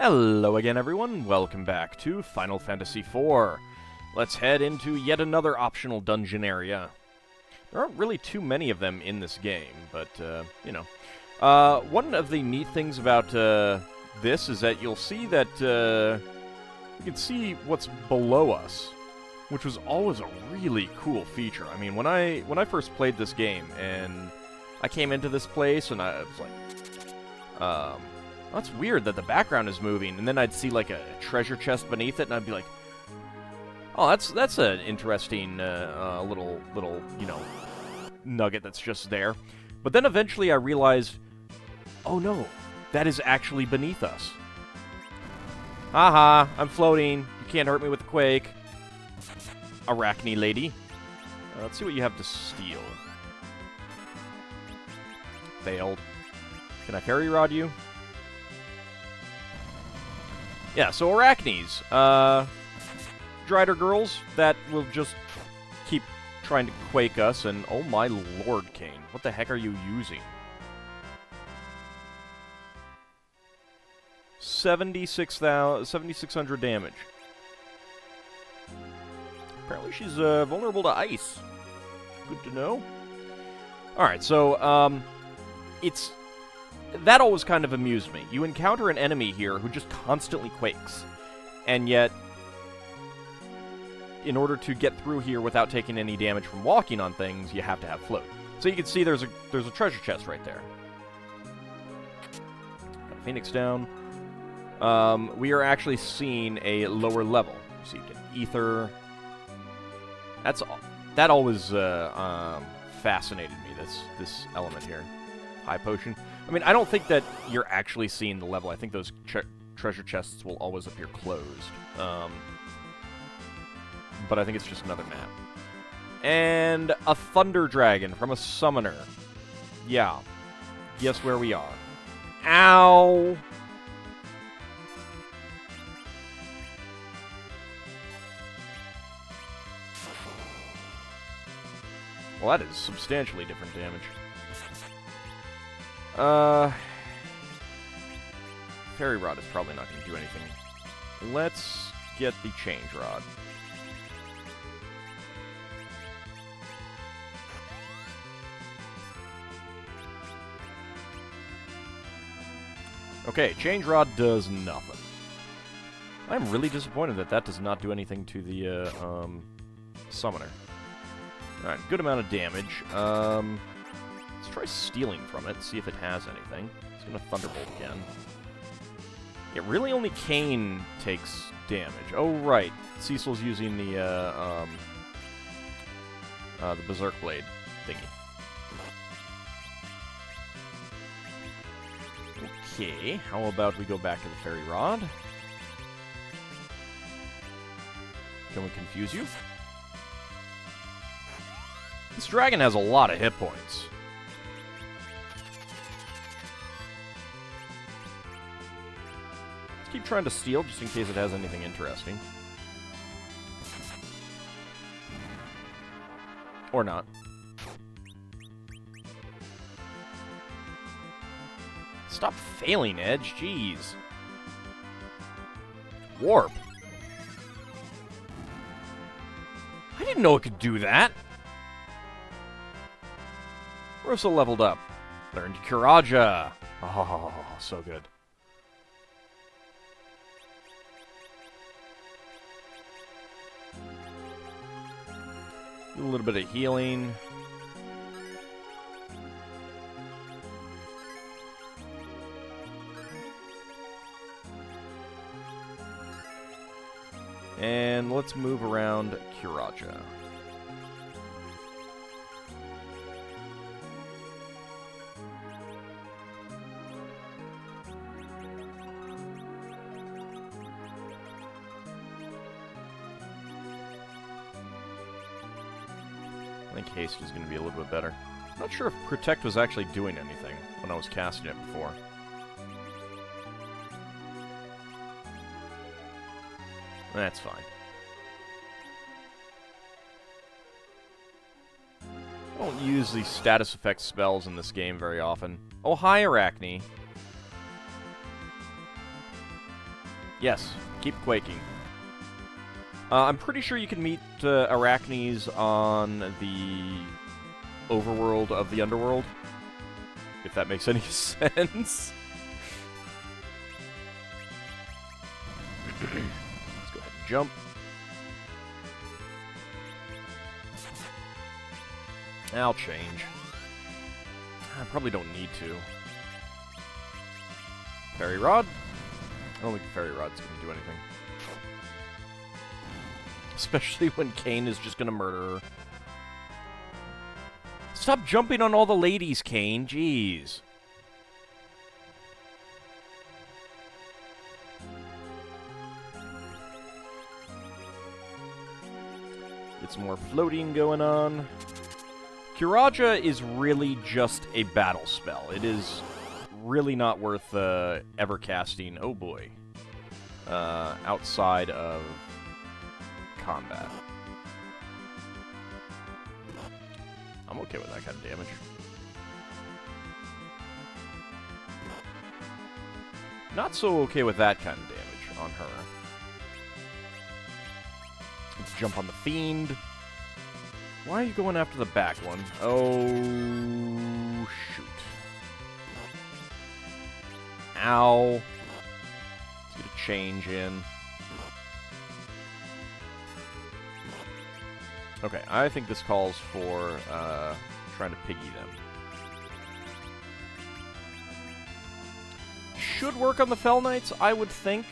Hello again, everyone. Welcome back to Final Fantasy IV. Let's head into yet another optional dungeon area. There aren't really too many of them in this game, but, you know. One of the neat things about this is that you'll see that you can see what's below us, which was always a really cool feature. I mean, when I first played this game, and I came into this place, and I was like, that's weird that the background is moving, and then I'd see, like, a treasure chest beneath it, and I'd be like, oh, that's an interesting little, you know, nugget that's just there. But then eventually I realized, oh no, that is actually beneath us. Haha, I'm floating. You can't hurt me with the quake. Arachne lady. Let's see what you have to steal. Failed. Can I fairy rod you? Yeah, so Arachnes. Drider girls that will just keep trying to quake us, and oh my lord, Kane. What the heck are you using? 7,600 damage. Apparently she's vulnerable to ice. Good to know. Alright, so, that always kind of amused me. You encounter an enemy here who just constantly quakes, and yet, in order to get through here without taking any damage from walking on things, you have to have float. So you can see there's a treasure chest right there. Got Phoenix down. We are actually seeing a lower level, so you can ether. That always fascinated me. This element here, high potion. I mean, I don't think that you're actually seeing the level. I think those treasure chests will always appear closed. But I think it's just another map. And a Thunder Dragon from a summoner. Yeah. Guess where we are. Ow! Well, that is substantially different damage. Fairy Rod is probably not going to do anything. Let's get the Change Rod. Okay, Change Rod does nothing. I'm really disappointed that that does not do anything to the, Summoner. Alright, good amount of damage. Let's try stealing from it, see if it has anything. It's gonna Thunderbolt again. Yeah, really only Kane takes damage. Oh, right. Cecil's using the Berserk Blade thingy. Okay, how about we go back to the Fairy Rod? Can we confuse you? This dragon has a lot of hit points. Let's keep trying to steal, just in case it has anything interesting. Or not. Stop failing, Edge. Jeez. Warp. I didn't know it could do that. Rosa leveled up. Learned Kuraja. Oh, so good. A little bit of healing. And let's move around Kuraja. I think haste is going to be a little bit better. Not sure if Protect was actually doing anything when I was casting it before. That's fine. I don't use the status effect spells in this game very often. Oh, hi, Arachne. Yes, keep quaking. I'm pretty sure you can meet Arachnes on the overworld of the underworld, if that makes any sense. Let's go ahead and jump. I'll change. I probably don't need to. Fairy Rod? I don't think Fairy Rod's gonna do anything. Especially when Kane is just gonna murder her. Stop jumping on all the ladies, Kane. Jeez. Get some more floating going on. Curaja is really just a battle spell. It is really not worth ever casting, oh boy, outside of combat. I'm okay with that kind of damage. Not so okay with that kind of damage on her. Let's jump on the Fiend. Why are you going after the back one? Oh, shoot. Ow. Let's get a change in. Okay, I think this calls for trying to piggy them. Should work on the Fell Knights, I would think.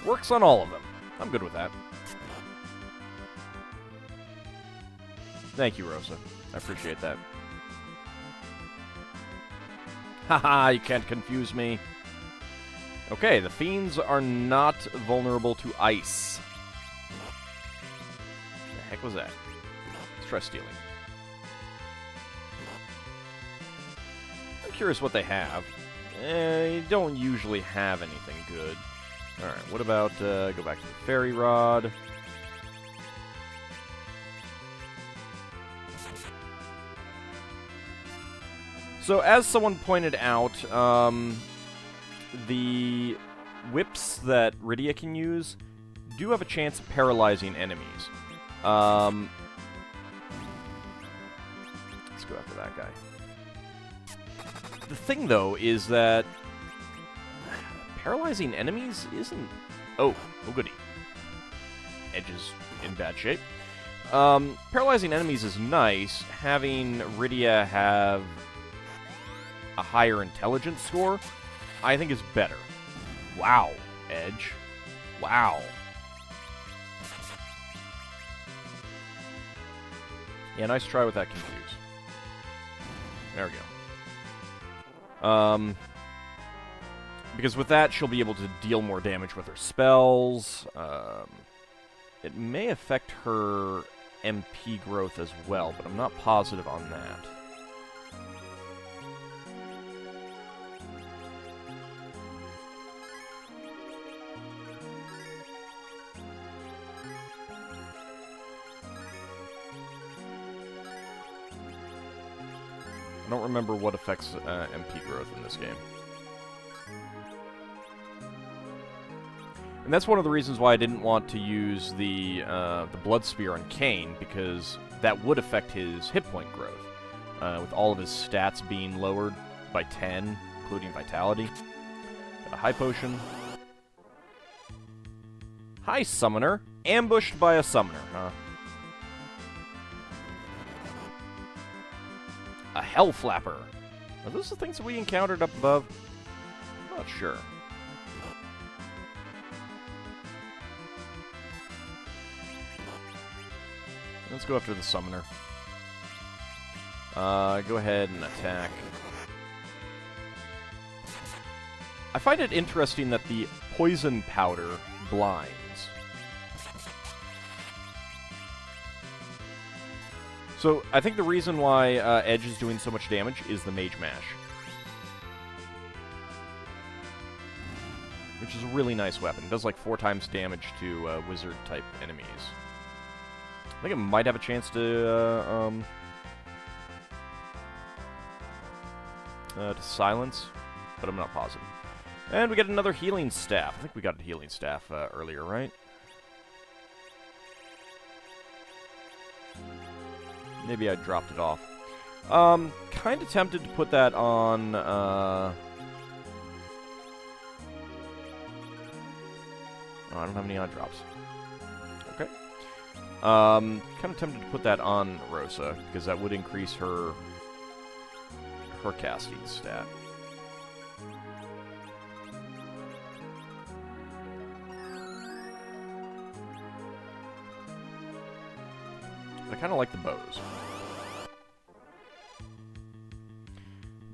Works on all of them. I'm good with that. Thank you, Rosa. I appreciate that. Haha, you can't confuse me. Okay, the Fiends are not vulnerable to ice. The heck was that? Let's try stealing. I'm curious what they have. You don't usually have anything good. Alright, what about, go back to the Fairy Rod. So, as someone pointed out, the whips that Rydia can use do have a chance of paralyzing enemies. Let's go after that guy. The thing, though, is that paralyzing enemies isn't... Oh goody. Edge is in bad shape. Paralyzing enemies is nice. Having Rydia have a higher intelligence score, I think is better. Wow, Edge. Wow. Yeah, nice try with that confuse. There we go. Because with that, she'll be able to deal more damage with her spells. It may affect her MP growth as well, but I'm not positive on that. I don't remember what affects MP growth in this game. And that's one of the reasons why I didn't want to use the Blood Spear on Kane, because that would affect his hit point growth, with all of his stats being lowered by 10, including Vitality. Got a High Potion. Hi, Summoner. Ambushed by a Summoner, huh? A Hell Flapper. Are those the things that we encountered up above? I'm not sure. Let's go after the Summoner. Go ahead and attack. I find it interesting that the Poison Powder blinds. So, I think the reason why Edge is doing so much damage is the Mage Mash. Which is a really nice weapon. It does like 4 times damage to wizard-type enemies. I think it might have a chance to to silence, but I'm not positive. And we get another healing staff. I think we got a healing staff earlier, right? Maybe I dropped it off. Kind of tempted to put that on, oh, I don't have any odd drops. Okay. Kind of tempted to put that on Rosa, because that would increase her casting stat. I kind of like the bows.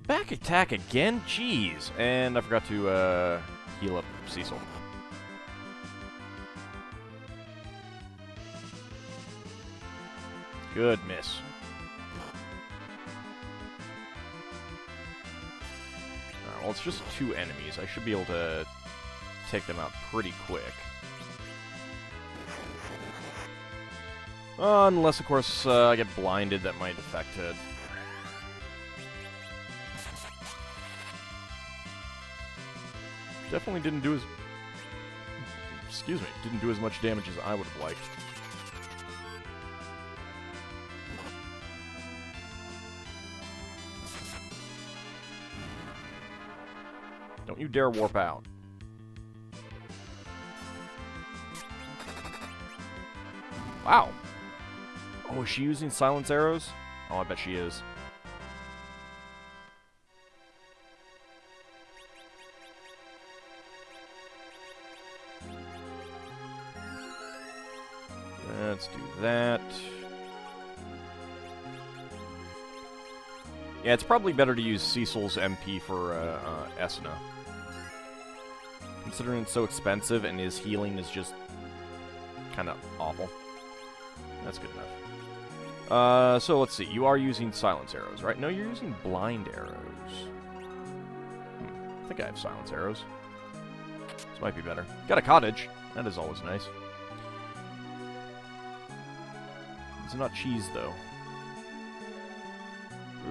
Back attack again? Jeez. And I forgot to heal up Cecil. Good miss. Alright, well, it's just 2 enemies. I should be able to take them out pretty quick. Unless, of course, I get blinded, that might affect it. Definitely didn't do as... Excuse me. Didn't do as much damage as I would have liked. Don't you dare warp out. Wow. Oh, is she using silence arrows? Oh, I bet she is. Let's do that. Yeah, it's probably better to use Cecil's MP for Esna. Considering it's so expensive and his healing is just kind of awful. That's good enough. So let's see. You are using silence arrows, right? No, you're using blind arrows. I think I have silence arrows. This might be better. Got a cottage. That is always nice. It's not cheese, though.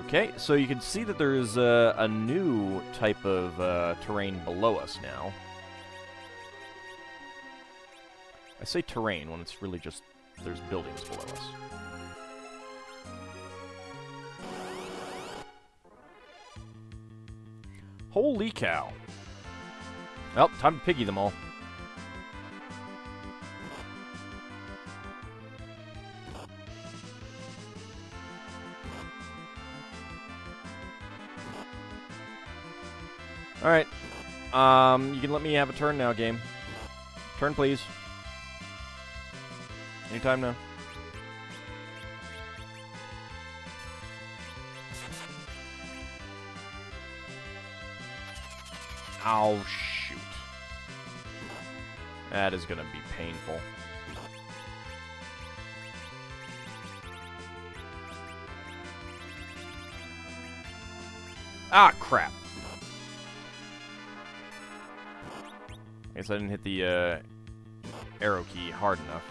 Okay, so you can see that there's a new type of terrain below us now. I say terrain when it's really just there's buildings below us. Holy cow. Well, time to piggy them all. Alright. You can let me have a turn now, game. Turn, please. Anytime now. Oh, shoot. That is gonna be painful. Ah, crap. I guess I didn't hit the arrow key hard enough.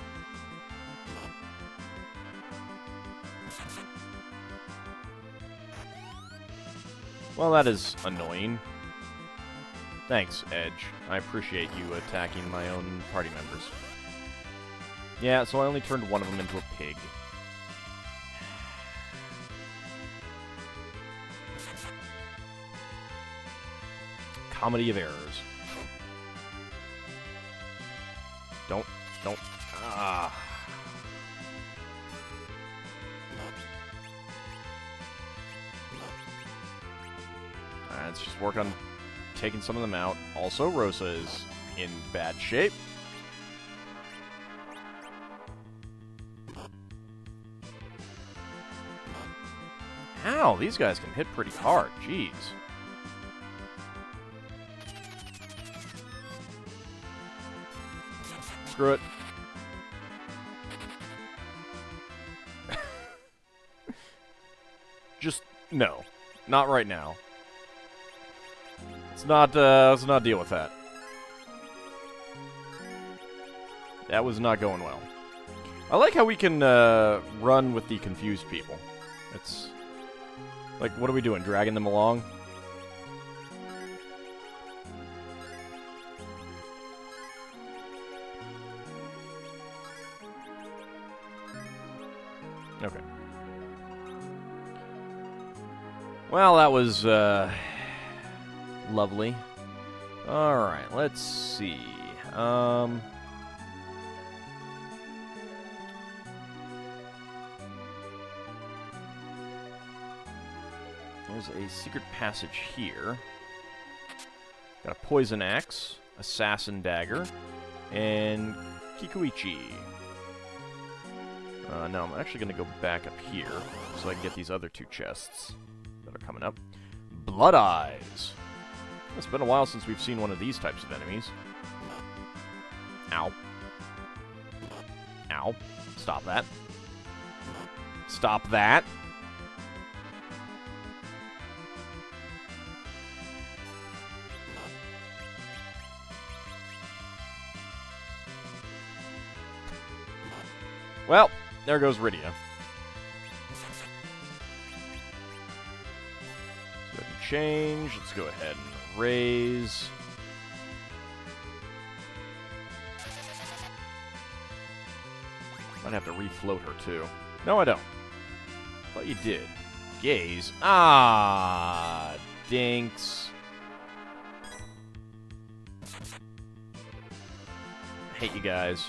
Well, that is annoying. Thanks, Edge. I appreciate you attacking my own party members. Yeah, so I only turned one of them into a pig. Comedy of errors. Don't. Ah. Let's just work on taking some of them out. Also, Rosa is in bad shape. Ow, these guys can hit pretty hard. Jeez. Screw it. Just, no. Not right now. Let's not deal with that. That was not going well. I like how we can run with the confused people. It's like, what are we doing? Dragging them along? Well, that was, lovely. Alright, let's see. There's a secret passage here. Got a poison axe, assassin dagger, and Kikuichi. No, I'm actually going to go back up here so I can get these other two chests that are coming up. Blood Eyes. It's been a while since we've seen one of these types of enemies. Ow. Ow. Stop that. Stop that. Well, there goes Rydia. Let's go ahead and change. Let's go ahead and raise. Might have to refloat her, too. No, I don't. Thought you did. Gaze. Ah, dinks. I hate you guys.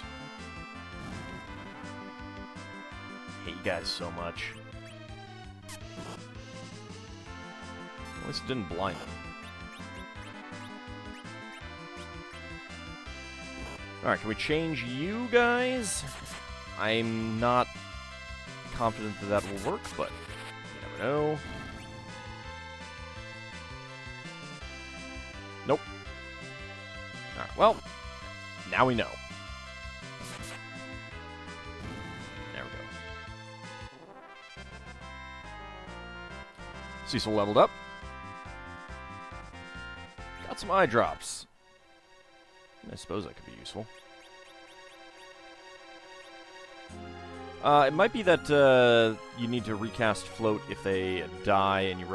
I hate you guys so much. At least it didn't blind them. Alright, can we change you guys? I'm not confident that that will work, but you never know. Nope. Alright, well, now we know. There we go. Cecil leveled up. Got some eye drops. I suppose that could be useful. It might be that you need to recast float if they die and you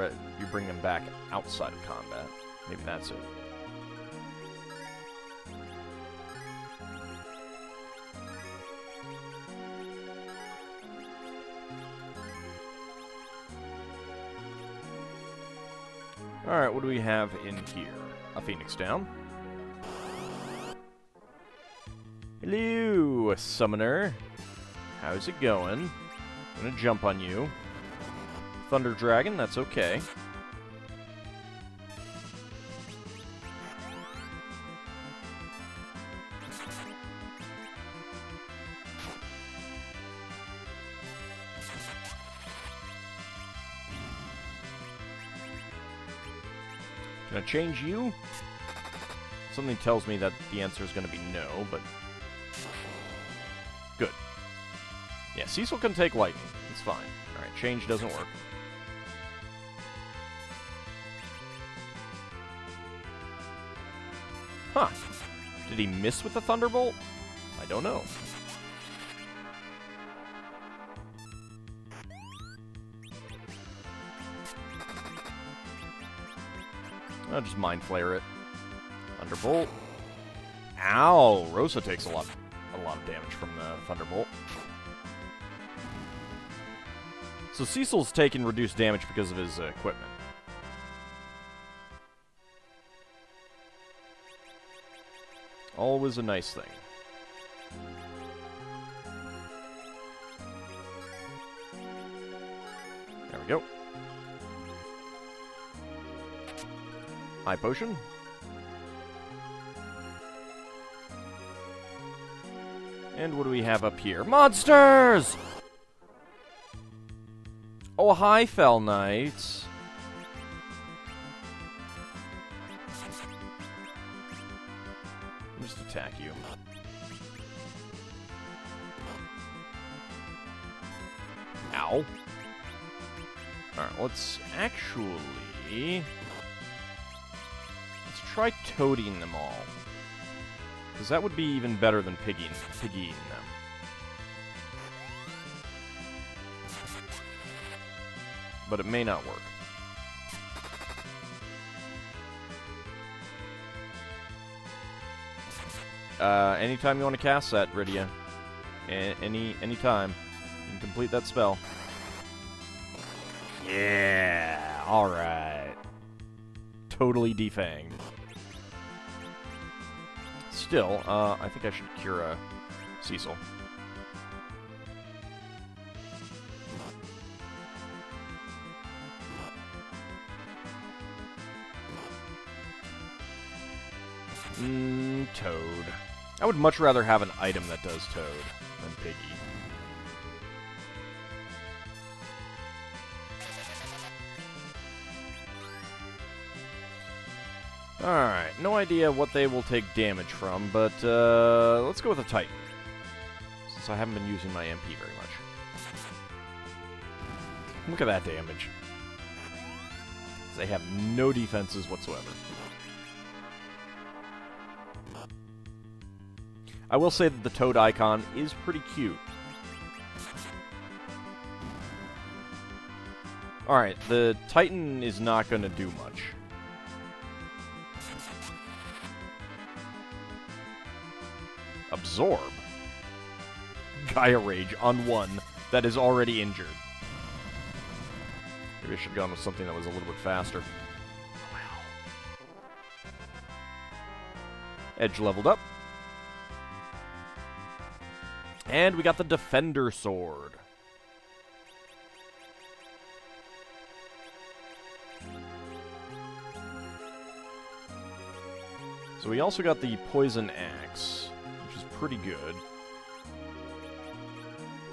bring them back outside of combat. Maybe that's it. Alright, what do we have in here? A Phoenix down. Hello, Summoner. How's it going? I'm gonna jump on you. AuldDragon, that's okay. Can I change you? Something tells me that the answer is gonna be no, but... Good. Yeah, Cecil can take lightning. It's fine. Alright, change doesn't work. Huh. Did he miss with the Thunderbolt? I don't know. I'll just Mind Flare it. Thunderbolt. Ow! Rosa takes a lot of damage from the Thunderbolt. So Cecil's taking reduced damage because of his equipment. Always a nice thing. There we go. High potion. And what do we have up here? Monsters! Oh, hi, Fell Knights. Just attack you. Ow. Alright, let's actually... Let's try toading them all. Because that would be even better than piggying them. But it may not work. Anytime you want to cast that, Rydia. Anytime. You can complete that spell. Yeah! Alright. Totally defanged. Still, I think I should cure Cecil. Toad. I would much rather have an item that does Toad than Piggy. Alright, no idea what they will take damage from, but let's go with a Titan. Since I haven't been using my MP very much. Look at that damage. They have no defenses whatsoever. I will say that the Toad icon is pretty cute. Alright, the Titan is not going to do much. Absorb. Gaia Rage on one that is already injured. Maybe I should have gone with something that was a little bit faster. Wow. Edge leveled up. And we got the Defender Sword. So we also got the Poison Axe, which is pretty good.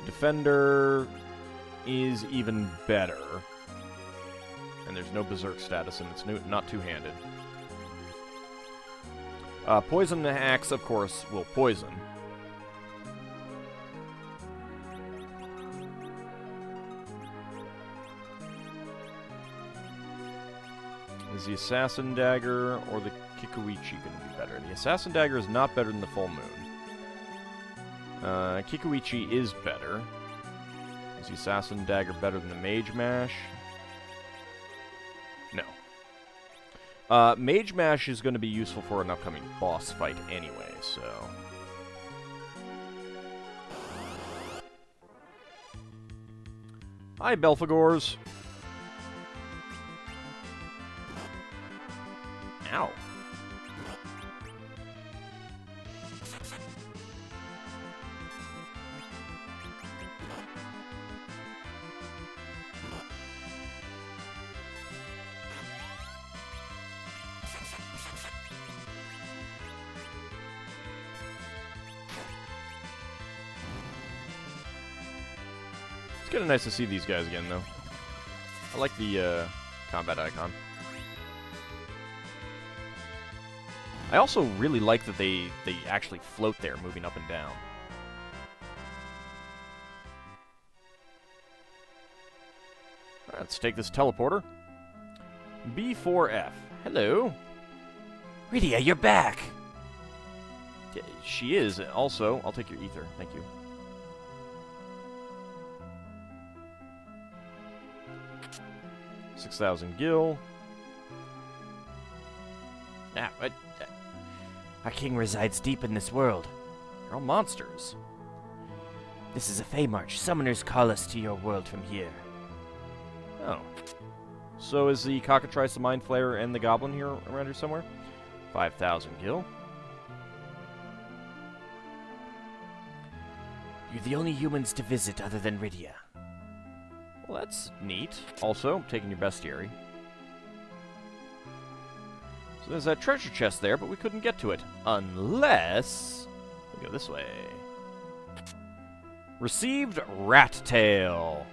Defender is even better. And there's no Berserk status, and it's not two-handed. Poison Axe, of course, will poison. Is the Assassin Dagger or the Kikuichi going to be better? The Assassin Dagger is not better than the Full Moon. Kikuichi is better. Is the Assassin Dagger better than the Mage Mash? No. Mage Mash is going to be useful for an upcoming boss fight anyway, so... Hi, Belphegors. Ow. It's kind of nice to see these guys again, though. I like the combat icon. I also really like that they actually float there, moving up and down. Alright, let's take this teleporter. B4F. Hello. Rydia, you're back! Yeah, she is. Also, I'll take your ether. Thank you. $6,000 gil. Ah, what? Our king resides deep in this world. They're all monsters. This is a Fey March. Summoners call us to your world from here. Oh. So is the Cockatrice, the Mind Flayer, and the Goblin here around here somewhere? 5,000 gil. You're the only humans to visit other than Rydia. Well, that's neat. Also, taking your bestiary. So there's that treasure chest there, but we couldn't get to it. Unless... we go this way. Received Rat Tail.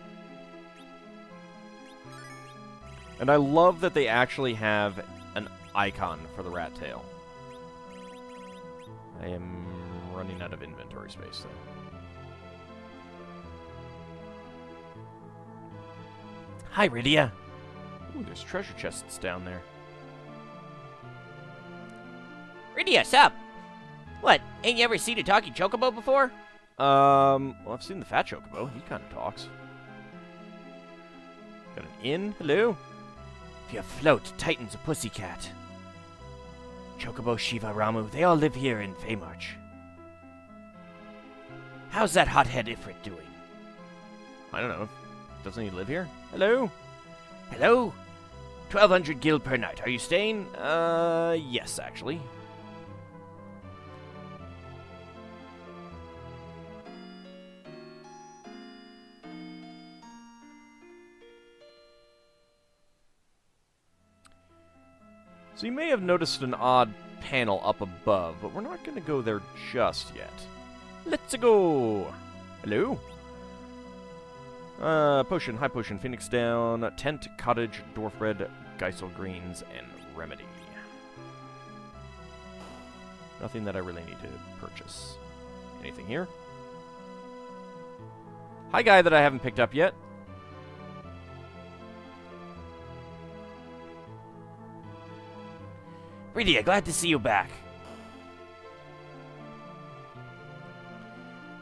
And I love that they actually have an icon for the rat tail. I am running out of inventory space, though. Hi, Rydia. Ooh, there's treasure chests down there. Rydia, sup? What, ain't you ever seen a talking chocobo before? Well, I've seen the fat chocobo. He kind of talks. Got an inn? Hello? If you float, Titan's a pussycat. Chocobo, Shiva, Ramu, they all live here in Fey March. How's that hothead Ifrit doing? I don't know. Doesn't he live here? Hello? Hello? 1,200 gil per night. Are you staying? Yes, actually. So you may have noticed an odd panel up above, but we're not going to go there just yet. Let's go! Hello? Potion, high potion, phoenix down, tent, cottage, dwarf bread, geisel greens, and remedy. Nothing that I really need to purchase. Anything here? Hi, guy that I haven't picked up yet. Rydia, glad to see you back.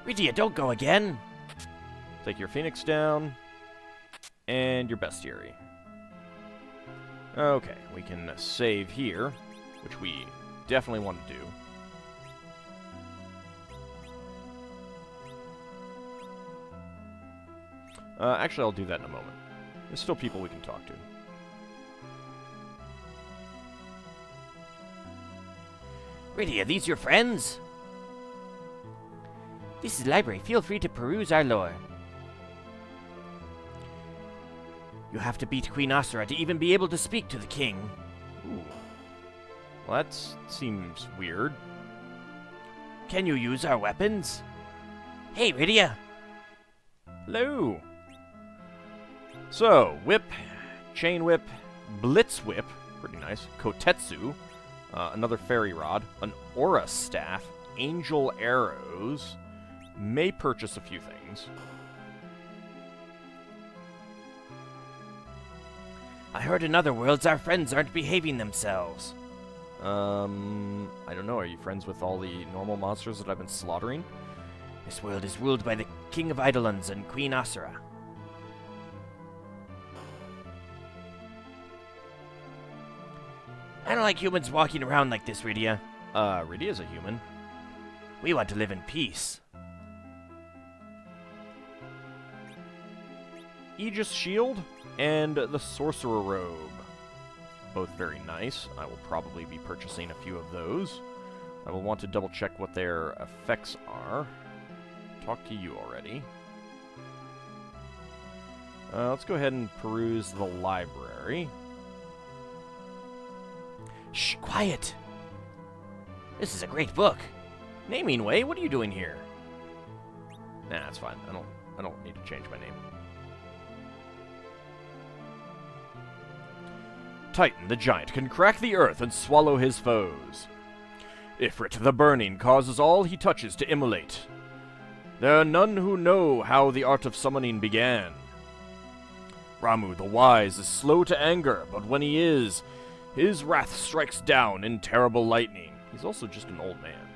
Rydia, don't go again. Take your phoenix down. And your bestiary. Okay, we can save here, which we definitely want to do. Actually, I'll do that in a moment. There's still people we can talk to. Rydia, these your friends? This is the library. Feel free to peruse our lore. You have to beat Queen Asura to even be able to speak to the king. Ooh. Well, that seems weird. Can you use our weapons? Hey, Rydia. Hello. So, whip, chain whip, blitz whip, pretty nice, kotetsu, another fairy rod, an aura staff, angel arrows, may purchase a few things. I heard in other worlds our friends aren't behaving themselves. I don't know, are you friends with all the normal monsters that I've been slaughtering? This world is ruled by the King of Eidolons and Queen Asura. I don't like humans walking around like this, Rydia. Rydia's a human. We want to live in peace. Aegis shield and the sorcerer robe. Both very nice. I will probably be purchasing a few of those. I will want to double check what their effects are. Talked to you already. Let's go ahead and peruse the library. Shh, quiet. This is a great book. Naming Way, what are you doing here? Nah, that's fine. I don't need to change my name. Titan the giant can crack the earth and swallow his foes. Ifrit the burning causes all he touches to immolate. There are none who know how the art of summoning began. Ramu the wise is slow to anger, but when he is, his wrath strikes down in terrible lightning. He's also just an old man.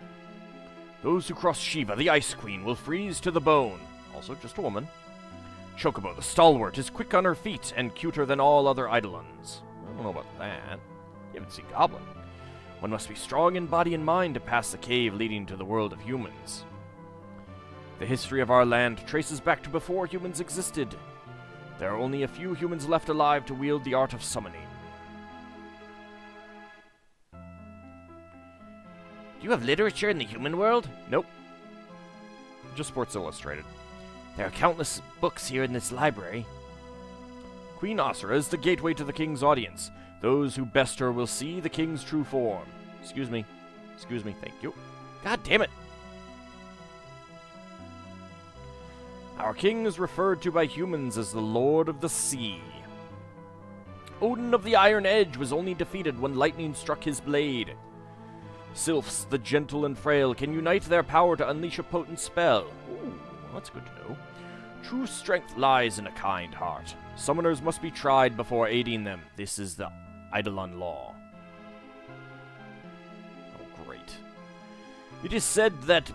Those who cross Shiva, the Ice Queen, will freeze to the bone. Also just a woman. Chocobo the stalwart is quick on her feet and cuter than all other Eidolons. I don't know about that. You haven't seen Goblin. One must be strong in body and mind to pass the cave leading to the world of humans. The history of our land traces back to before humans existed. There are only a few humans left alive to wield the art of summoning. Do you have literature in the human world? Nope. Just Sports Illustrated. There are countless books here in this library. Queen Asura is the gateway to the king's audience. Those who best her will see the king's true form. Excuse me. Excuse me, thank you. God damn it. Our king is referred to by humans as the Lord of the Sea. Odin of the Iron Edge was only defeated when lightning struck his blade. Sylphs, the gentle and frail, can unite their power to unleash a potent spell. Ooh, that's good to know. True strength lies in a kind heart. Summoners must be tried before aiding them. This is the Eidolon law. Oh, great. It is said that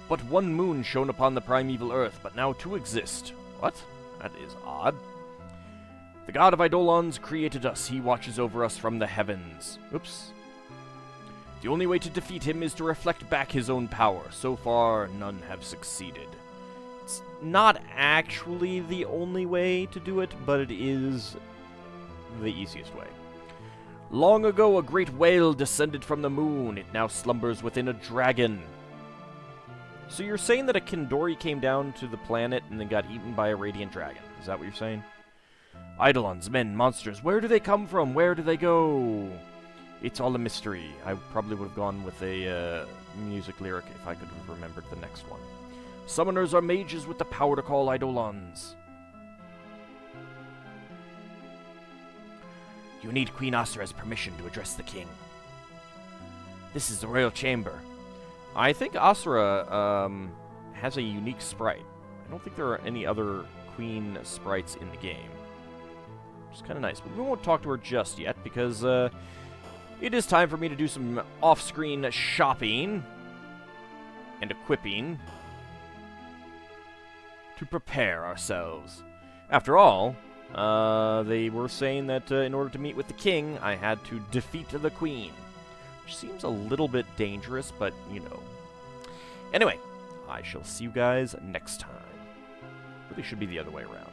but one moon shone upon the primeval earth, but now two exist. What? That is odd. The god of Eidolons created us. He watches over us from the heavens. Oops. The only way to defeat him is to reflect back his own power. So far, none have succeeded. It's not actually the only way to do it, but it is the easiest way. Long ago, a great whale descended from the moon. It now slumbers within a dragon. So you're saying that a Kindori came down to the planet and then got eaten by a radiant dragon. Is that what you're saying? Eidolons, men, monsters, where do they come from? Where do they go? It's all a mystery. I probably would have gone with a music lyric if I could have remembered the next one. Summoners are mages with the power to call Eidolons. You need Queen Asura's permission to address the king. This is the royal chamber. I think Asura has a unique sprite. I don't think there are any other queen sprites in the game. Which is kind of nice. But we won't talk to her just yet because it is time for me to do some off-screen shopping and equipping to prepare ourselves. After all, they were saying that in order to meet with the king, I had to defeat the queen. Which seems a little bit dangerous, but, you know. Anyway, I shall see you guys next time. Really should be the other way around.